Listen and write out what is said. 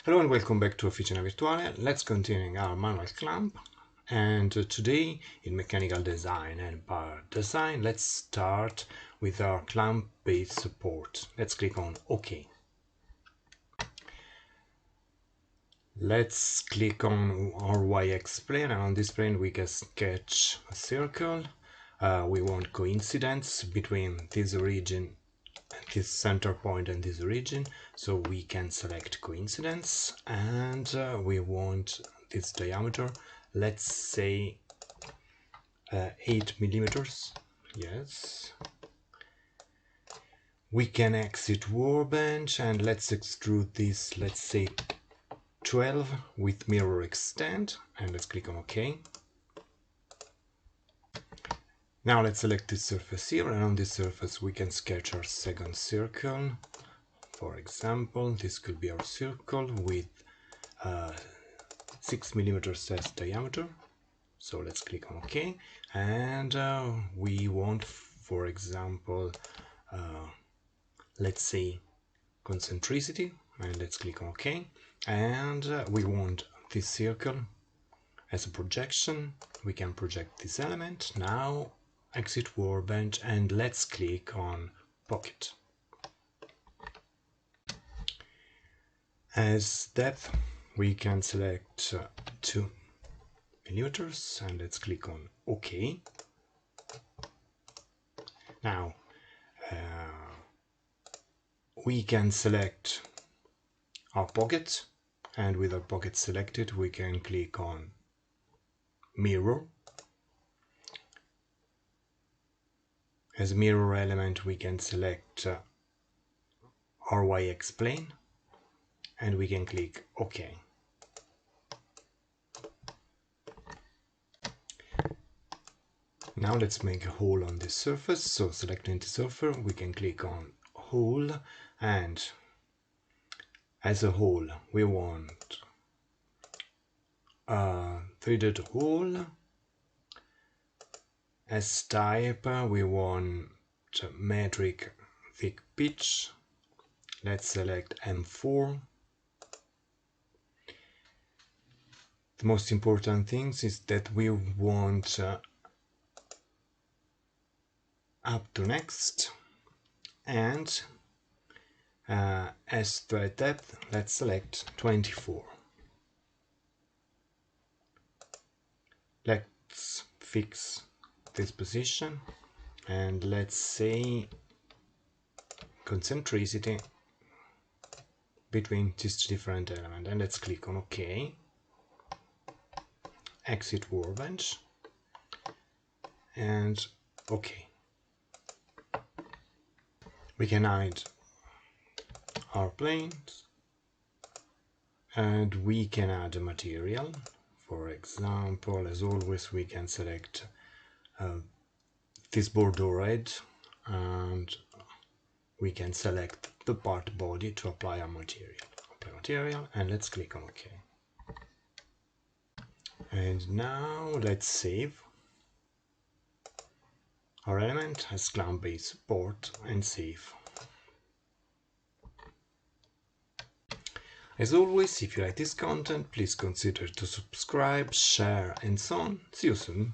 Hello and welcome back to Officina Virtuale. Let's continue our manual clamp, and today in mechanical design and power design let's start with our clamp base support. Let's click on OK. Let's click on our Y-X plane, and on this plane we can sketch a circle. We want coincidence between this origin, this center point and this origin, so we can select coincidence, and we want this diameter, let's say 8 millimeters. Yes, we can exit workbench and let's extrude this, let's say 12 with mirror extend, and let's click on OK. Now let's select this surface here, and on this surface we can sketch our second circle. For example, this could be our circle with 6 millimeters as diameter. So let's click on OK, and we want, for example, let's say concentricity, and let's click on OK, and we want this circle as a projection. We can project this element. Now exit workbench and let's click on pocket. As depth we can select 2 millimeters, and let's click on OK. Now we can select our pocket, and with our pocket selected we can click on mirror. As mirror element we can select our Y-X plane, and we can click OK. Now let's make a hole on this surface. So selecting the surface we can click on hole, and as a hole we want a threaded hole. As type we want metric thick pitch. Let's select M4. The most important thing is that we want up to next, and as thread depth let's select 24. Let's fix this position, and let's say concentricity between these different elements, and let's click on OK. Exit workbench and OK. We can hide our planes, and we can add a material. For example, as always, we can select this bordeaux red, and we can select the part body to apply our material. Apply material, and let's click on OK. And now let's save our element as clamp base support and save. As always, if you like this content, please consider to subscribe, share and so on. See you soon.